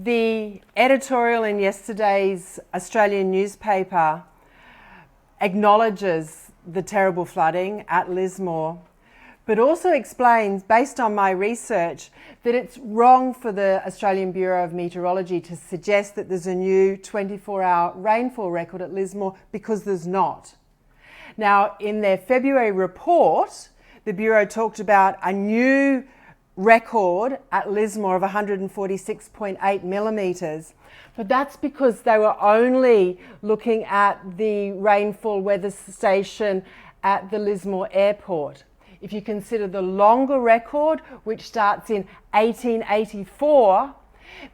The editorial in yesterday's Australian newspaper acknowledges the terrible flooding at Lismore, but also explains, based on my research, that it's wrong for the Australian Bureau of Meteorology to suggest that there's a new 24-hour rainfall record at Lismore, because there's not. Now, in their February report, the Bureau talked about a new record at Lismore of 146.8 millimetres, but that's because they were only looking at the rainfall weather station at the Lismore airport. If you consider the longer record, which starts in 1884,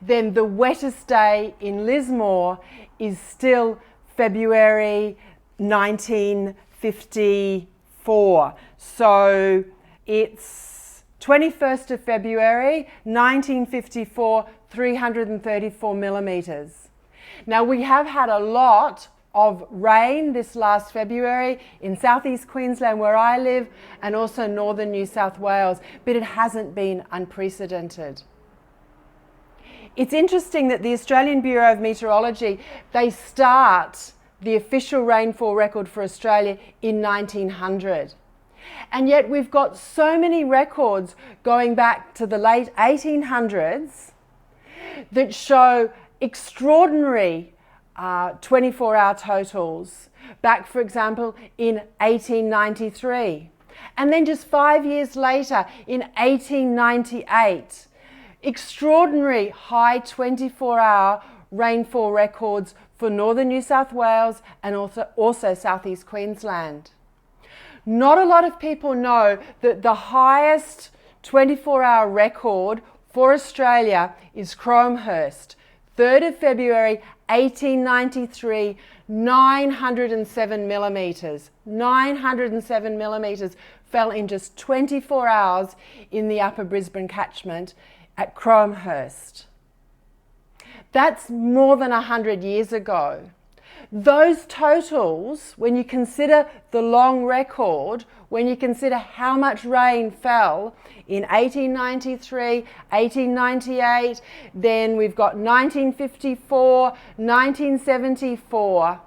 then the wettest day in Lismore is still February 1954. So it's 21st of February 1954, 334 millimetres. Now, we have had a lot of rain this last February in southeast Queensland, where I live, and also northern New South Wales, but it hasn't been unprecedented. It's interesting that the Australian Bureau of Meteorology, they start the official rainfall record for Australia in 1900. And yet we've got so many records going back to the late 1800s that show extraordinary 24-hour totals back, for example, in 1893. And then just 5 years later, in 1898, extraordinary high 24-hour rainfall records for northern New South Wales and also southeast Queensland. Not a lot of people know that the highest 24-hour record for Australia is Cromhurst, 3rd of February 1893, 907 millimetres. 907 millimetres fell in just 24 hours in the Upper Brisbane catchment at Cromhurst. That's more than 100 years ago. Those totals, when you consider the long record, when you consider how much rain fell in 1893, 1898, then we've got 1954, 1974,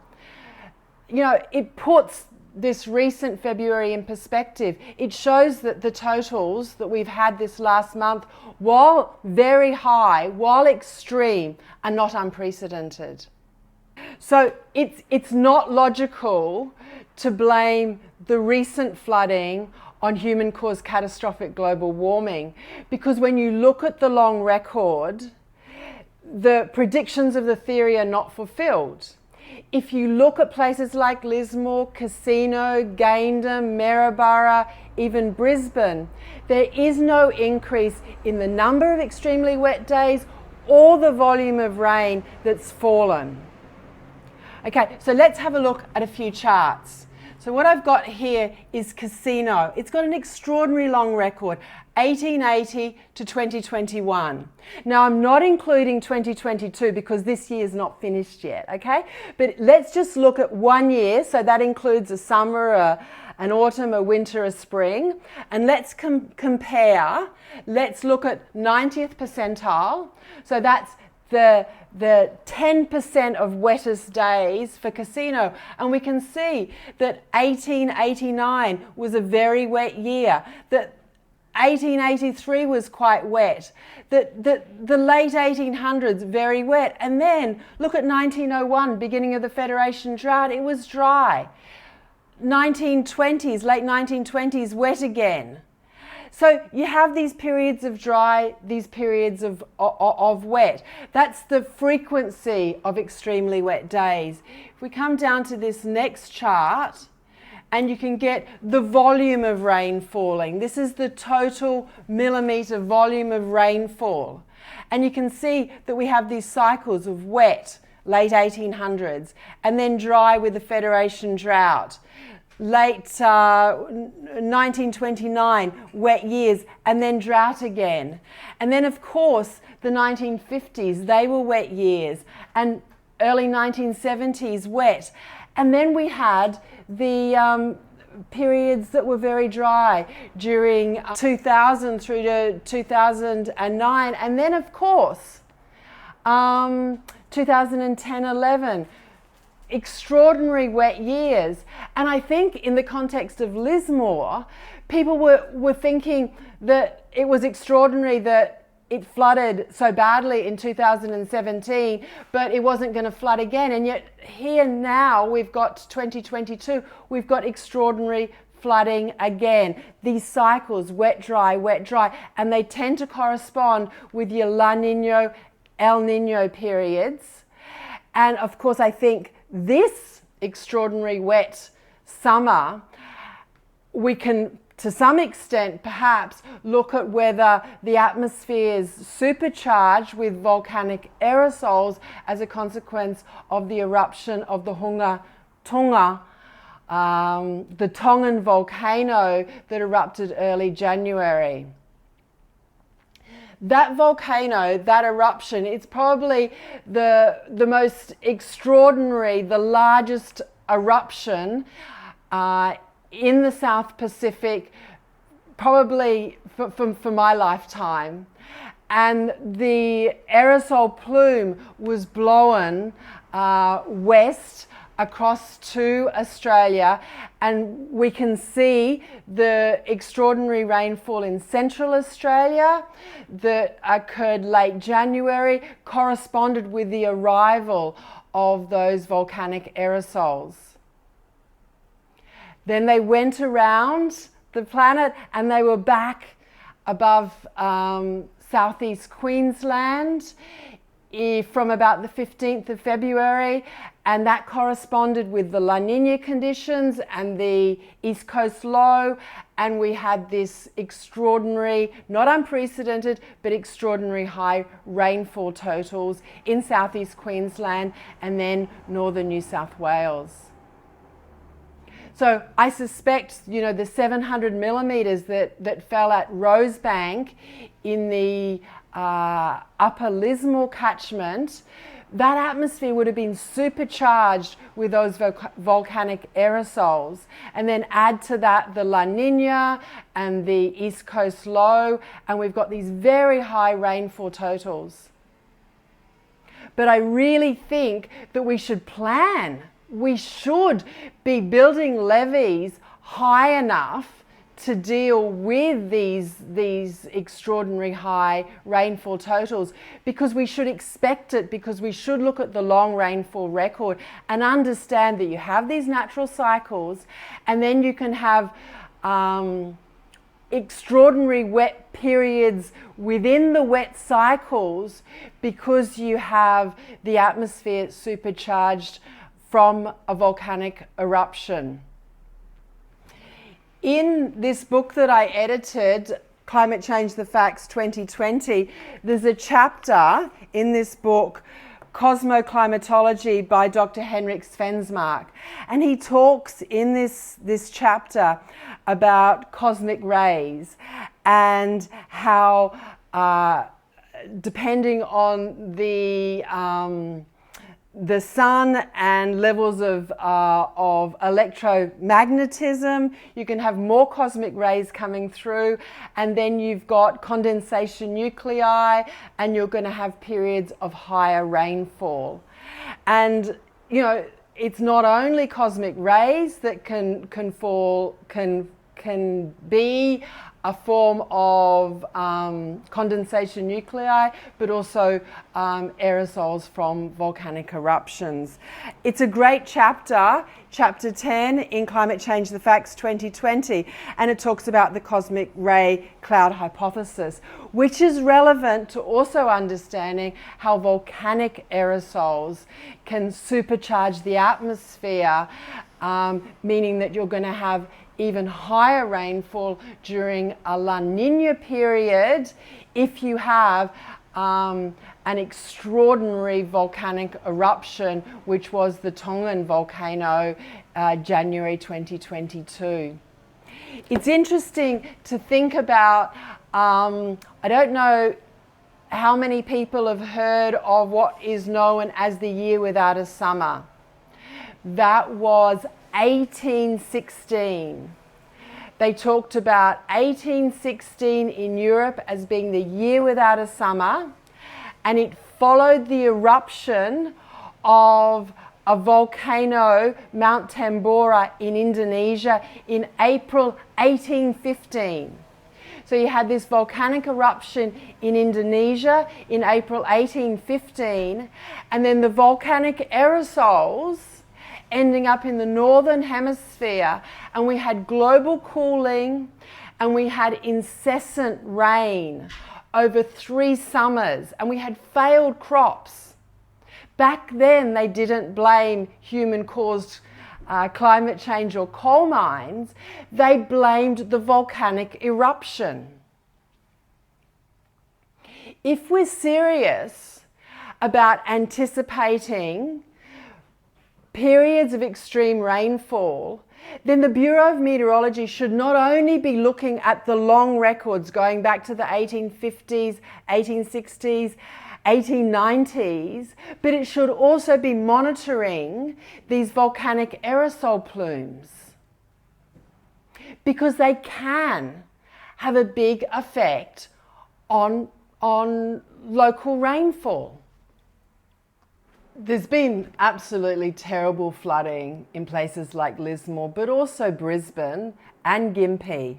it puts this recent February in perspective. It shows that the totals that we've had this last month, while very high, while extreme, are not unprecedented. So it's not logical to blame the recent flooding on human-caused catastrophic global warming, because when you look at the long record, the predictions of the theory are not fulfilled. If you look at places like Lismore, Casino, Gayndah, Maryborough, even Brisbane, there is no increase in the number of extremely wet days or the volume of rain that's fallen. Okay, so let's have a look at a few charts. So what I've got here is Casino. It's got an extraordinary long record, 1880 to 2021. Now, I'm not including 2022 because this year is not finished yet, okay? But let's just look at 1 year. So that includes a summer, an autumn, a winter, a spring. And let's compare. Let's look at 90th percentile. So that's the 10% of wettest days for Casino, and we can see that 1889 was a very wet year, that 1883 was quite wet, that the late 1800s very wet, and then look at 1901, beginning of the Federation drought, it was dry. 1920s, late 1920s, wet again. So you have these periods of dry, these periods of wet. That's the frequency of extremely wet days. If we come down to this next chart, and you can get the volume of rain falling. This is the total millimetre volume of rainfall. And you can see that we have these cycles of wet, late 1800s, and then dry with the Federation drought. Late 1929, wet years, and then drought again. And then, of course, the 1950s, they were wet years, and early 1970s, wet. And then we had the periods that were very dry during 2000 through to 2009. And then, of course, 2010-11. Extraordinary wet years. And I think in the context of Lismore, people were thinking that it was extraordinary that it flooded so badly in 2017, but it wasn't going to flood again. And yet here now, we've got 2022, we've got extraordinary flooding again. These cycles, wet, dry, and they tend to correspond with your La Nino, El Nino periods. And of course, I think this extraordinary wet summer, we can, to some extent, perhaps look at whether the atmosphere is supercharged with volcanic aerosols as a consequence of the eruption of the Hunga Tonga, the Tongan volcano that erupted early January. That volcano, that eruption, it's probably the most extraordinary, the largest eruption in the South Pacific, probably for my lifetime. And the aerosol plume was blown west across to Australia, and we can see the extraordinary rainfall in Central Australia that occurred late January corresponded with the arrival of those volcanic aerosols. Then they went around the planet and they were back above southeast Queensland from about the 15th of February, and that corresponded with the La Nina conditions and the East Coast low, and we had this extraordinary, not unprecedented, but extraordinary high rainfall totals in southeast Queensland and then northern New South Wales. So I suspect, the 700 millimetres that fell at Rosebank in the upper Lismore catchment, that atmosphere would have been supercharged with those volcanic aerosols. And then add to that the La Nina and the East Coast low, and we've got these very high rainfall totals. But I really think that we should plan. We should be building levees high enough to deal with these extraordinary high rainfall totals, because we should expect it, because we should look at the long rainfall record and understand that you have these natural cycles, and then you can have extraordinary wet periods within the wet cycles because you have the atmosphere supercharged from a volcanic eruption. In this book that I edited, Climate Change, the Facts 2020, there's a chapter in this book, Cosmoclimatology by Dr. Henrik Svensmark. And he talks in this chapter about cosmic rays and how depending on the sun and levels of electromagnetism, you can have more cosmic rays coming through, and then you've got condensation nuclei, and you're going to have periods of higher rainfall. And it's not only cosmic rays that can be a form of condensation nuclei, but also aerosols from volcanic eruptions. It's a great chapter, chapter 10 in Climate Change, the Facts 2020, and it talks about the cosmic ray cloud hypothesis, which is relevant to also understanding how volcanic aerosols can supercharge the atmosphere, meaning that you're going to have even higher rainfall during a La Nina period if you have an extraordinary volcanic eruption, which was the Tongan volcano, January 2022. It's interesting to think about, I don't know how many people have heard of what is known as the year without a summer. That was 1816. They talked about 1816 in Europe as being the year without a summer, and it followed the eruption of a volcano, Mount Tambora in Indonesia in April 1815. So you had this volcanic eruption in Indonesia in April 1815, and then the volcanic aerosols ending up in the northern hemisphere, and we had global cooling and we had incessant rain over 3 summers, and we had failed crops. Back then they didn't blame human-caused climate change or coal mines, they blamed the volcanic eruption. If we're serious about anticipating periods of extreme rainfall, then the Bureau of Meteorology should not only be looking at the long records going back to the 1850s, 1860s, 1890s, but it should also be monitoring these volcanic aerosol plumes, because they can have a big effect on local rainfall. There's been absolutely terrible flooding in places like Lismore, but also Brisbane and Gympie.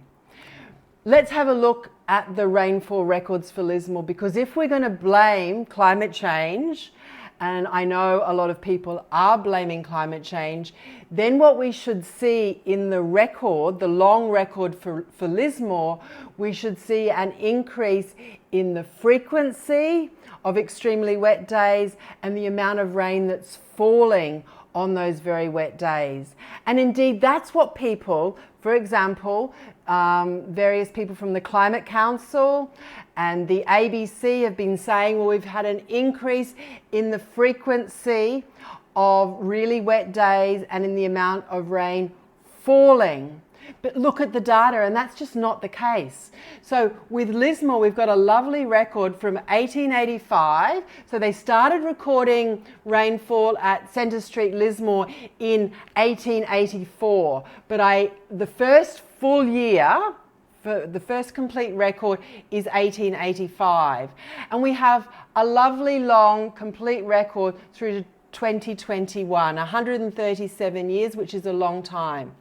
Let's have a look at the rainfall records for Lismore, because if we're going to blame climate change, and I know a lot of people are blaming climate change, then what we should see in the record, the long record for Lismore, we should see an increase in the frequency of extremely wet days and the amount of rain that's falling on those very wet days. And indeed, that's what people, for example, various people from the Climate Council and the ABC have been saying, well, we've had an increase in the frequency of really wet days and in the amount of rain falling. But look at the data, and that's just not the case. So with Lismore, we've got a lovely record from 1885. So they started recording rainfall at Centre Street, Lismore in 1884. But the first full year, for the first complete record, is 1885. And we have a lovely long complete record through to 2021, 137 years, which is a long time.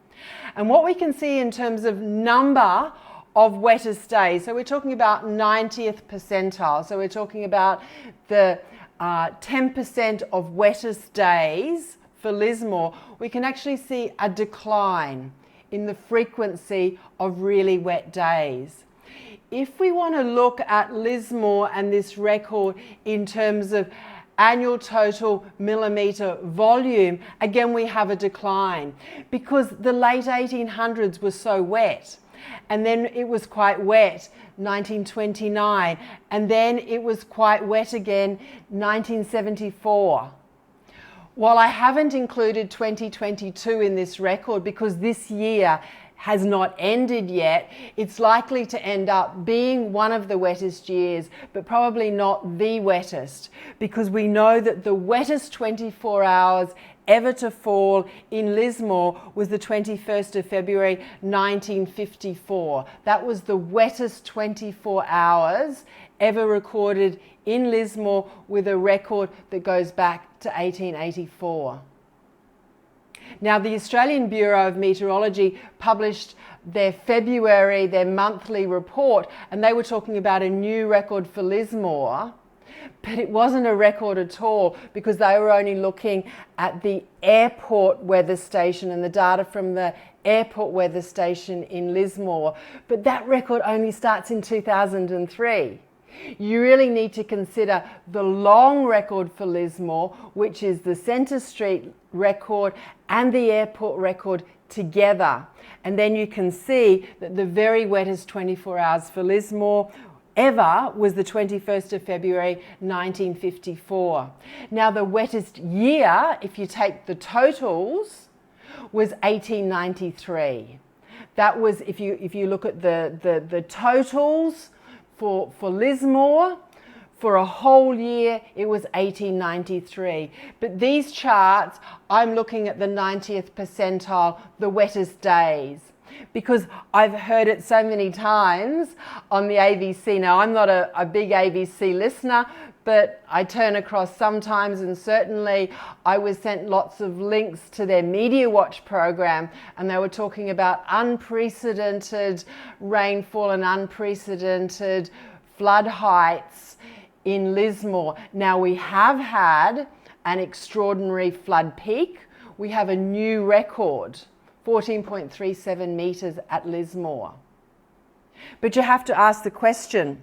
And what we can see in terms of number of wettest days, so we're talking about 90th percentile, so we're talking about the 10% of wettest days for Lismore, we can actually see a decline in the frequency of really wet days. If we want to look at Lismore and this record in terms of annual total millimetre volume, again we have a decline, because the late 1800s was so wet, and then it was quite wet 1929, and then it was quite wet again 1974. While I haven't included 2022 in this record because this year has not ended yet, it's likely to end up being one of the wettest years, but probably not the wettest, because we know that the wettest 24 hours ever to fall in Lismore was the 21st of February 1954. That was the wettest 24 hours ever recorded in Lismore, with a record that goes back to 1884. Now, the Australian Bureau of Meteorology published their monthly report, and they were talking about a new record for Lismore, but it wasn't a record at all, because they were only looking at the airport weather station and the data from the airport weather station in Lismore. But that record only starts in 2003. You really need to consider the long record for Lismore, which is the Centre Street record and the airport record together. And then you can see that the very wettest 24 hours for Lismore ever was the 21st of February 1954. Now, the wettest year, if you take the totals, was 1893. That was, if you look at the totals for Lismore, for a whole year, it was 1893. But these charts, I'm looking at the 90th percentile, the wettest days, because I've heard it so many times on the ABC. Now, I'm not a big ABC listener, but I turn across sometimes, and certainly I was sent lots of links to their Media Watch program, and they were talking about unprecedented rainfall and unprecedented flood heights in Lismore. Now, we have had an extraordinary flood peak. We have a new record, 14.37 metres at Lismore. But you have to ask the question,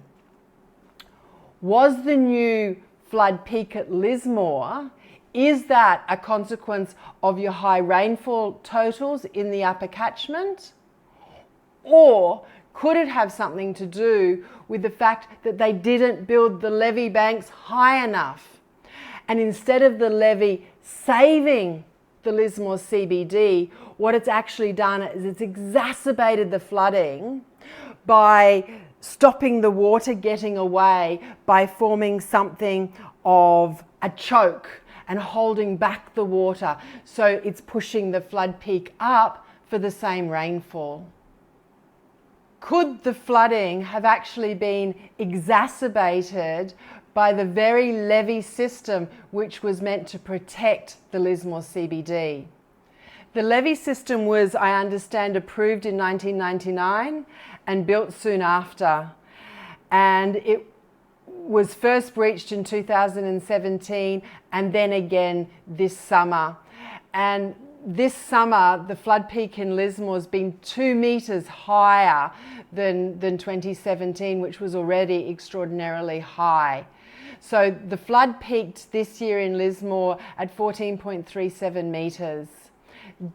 was the new flood peak at Lismore, is that a consequence of your high rainfall totals in the upper catchment? Or could it have something to do with the fact that they didn't build the levee banks high enough? And instead of the levee saving the Lismore CBD, what it's actually done is it's exacerbated the flooding by stopping the water getting away, by forming something of a choke and holding back the water. So it's pushing the flood peak up for the same rainfall. Could the flooding have actually been exacerbated by the very levee system which was meant to protect the Lismore CBD? The levee system was, I understand, approved in 1999 and built soon after. And it was first breached in 2017 and then again this summer. And this summer, the flood peak in Lismore has been 2 metres higher than 2017, which was already extraordinarily high. So the flood peaked this year in Lismore at 14.37 metres.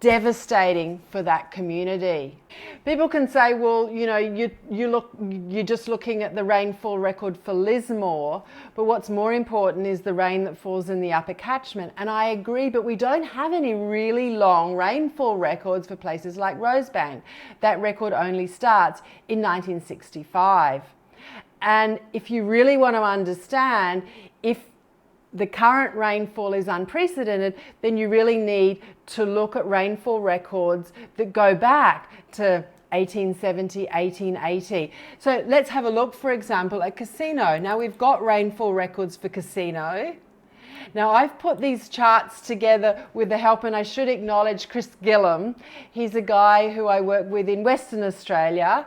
Devastating for that community. People can say, well, you know, you're just looking at the rainfall record for Lismore, but what's more important is the rain that falls in the upper catchment. And I agree, but we don't have any really long rainfall records for places like Rosebank. That record only starts in 1965. And if you really want to understand if the current rainfall is unprecedented, then you really need to look at rainfall records that go back to 1870, 1880. So let's have a look, for example, at Casino. Now we've got rainfall records for Casino. Now I've put these charts together with the help, and I should acknowledge Chris Gillam. He's a guy who I work with in Western Australia,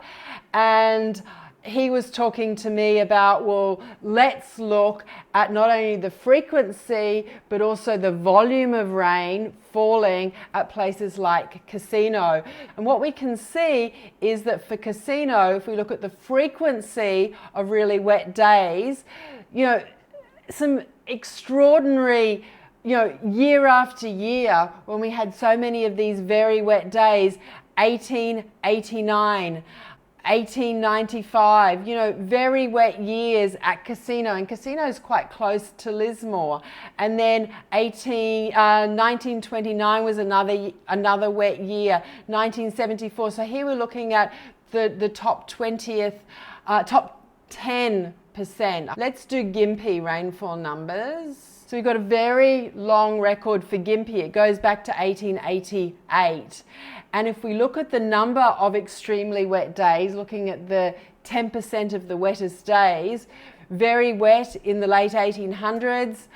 and he was talking to me about, well, let's look at not only the frequency, but also the volume of rain falling at places like Casino. And what we can see is that for Casino, if we look at the frequency of really wet days, you know, some extraordinary, you know, year after year, when we had so many of these very wet days, 1889, 1895, you know, very wet years at Casino, and Casino is quite close to Lismore. And then 1929 was another wet year, 1974. So here we're looking at the top 10%. Let's do Gympie rainfall numbers. So we've got a very long record for Gympie. It goes back to 1888. And if we look at the number of extremely wet days, looking at the 10% of the wettest days, very wet in the late 1800s,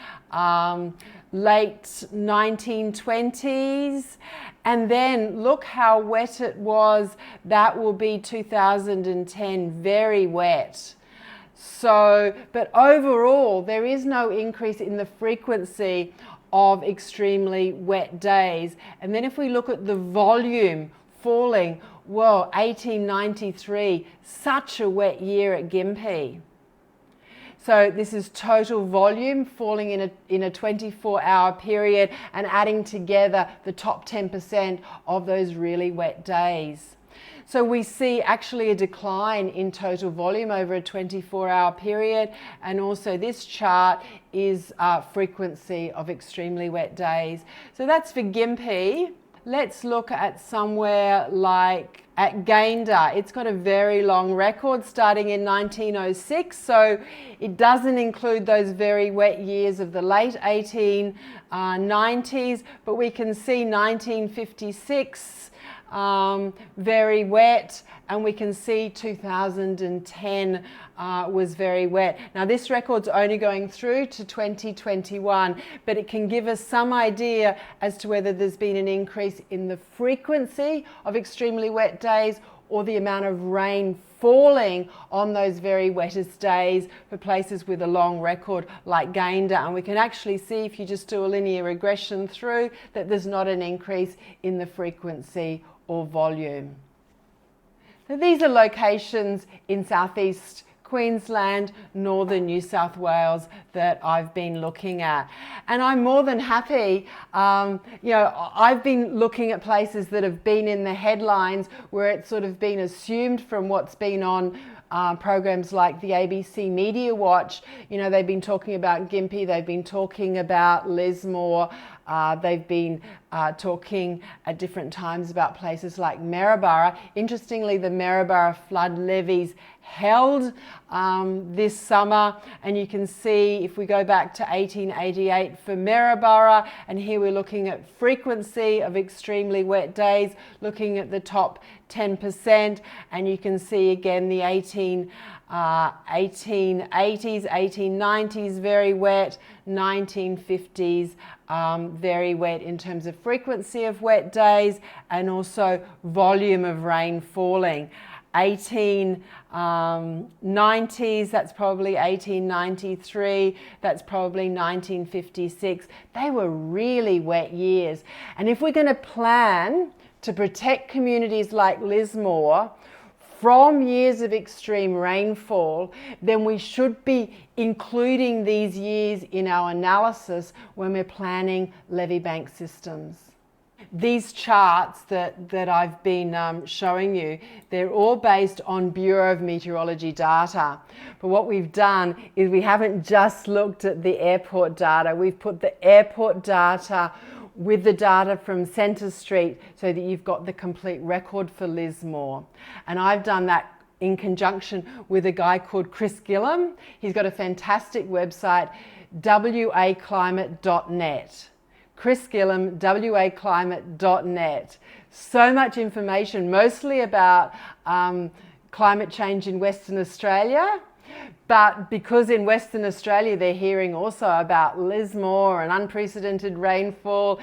late 1920s, and then look how wet it was. That will be 2010, very wet. So, but overall, there is no increase in the frequency of extremely wet days. And then if we look at the volume falling, well, 1893, such a wet year at Gympie. So this is total volume falling in a 24-hour period and adding together the top 10% of those really wet days. So we see actually a decline in total volume over a 24-hour period, and also this chart is frequency of extremely wet days. So that's for Gympie. Let's look at somewhere like at Gayndah. It's got a very long record starting in 1906, so it doesn't include those very wet years of the late 1890s, but we can see 1956, very wet, and we can see 2010 was very wet. Now this record's only going through to 2021, but it can give us some idea as to whether there's been an increase in the frequency of extremely wet days or the amount of rain falling on those very wettest days for places with a long record like Gayndah. And we can actually see, if you just do a linear regression through, that there's not an increase in the frequency or volume. So these are locations in southeast Queensland, northern New South Wales that I've been looking at. And I'm more than happy, I've been looking at places that have been in the headlines where it's sort of been assumed from what's been on programs like the ABC Media Watch. You know, they've been talking about Gympie, they've been talking about Lismore, they've been talking at different times about places like Maryborough. Interestingly, the Maryborough flood levees held this summer, and you can see if we go back to 1888 for Maryborough, and here we're looking at frequency of extremely wet days, looking at the top 10%, and you can see again the 1880s, 1890s very wet, 1950s very wet in terms of frequency of wet days and also volume of rain falling. 1890s, that's probably 1893, that's probably 1956. They were really wet years. And if we're going to plan to protect communities like Lismore from years of extreme rainfall, then we should be including these years in our analysis when we're planning levee bank systems. These charts that I've been showing you, they're all based on Bureau of Meteorology data. But what we've done is we haven't just looked at the airport data, we've put the airport data with the data from Centre Street so that you've got the complete record for Lismore. And I've done that in conjunction with a guy called Chris Gillam. He's got a fantastic website, waclimate.net. Chris Gillam, waclimate.net. So much information, mostly about climate change in Western Australia. But because in Western Australia they're hearing also about Lismore and unprecedented rainfall,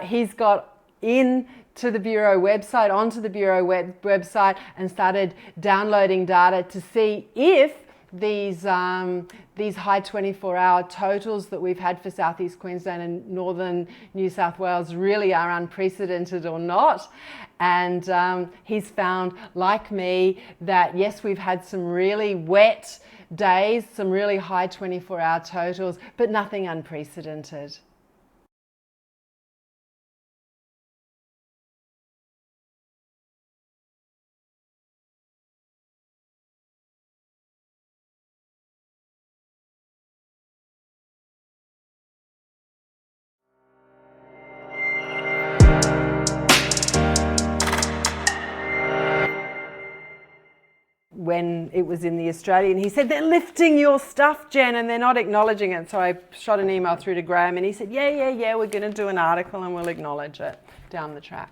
he's got into the Bureau website, onto the Bureau website, and started downloading data to see if these high 24-hour totals that we've had for southeast Queensland and northern New South Wales really are unprecedented or not. And he's found, like me, that yes, we've had some really wet days, some really high 24-hour totals, but nothing unprecedented. When it was in the Australian, he said, they're lifting your stuff, Jen, and they're not acknowledging it. So I shot an email through to Graham and he said, yeah, we're going to do an article and we'll acknowledge it down the track.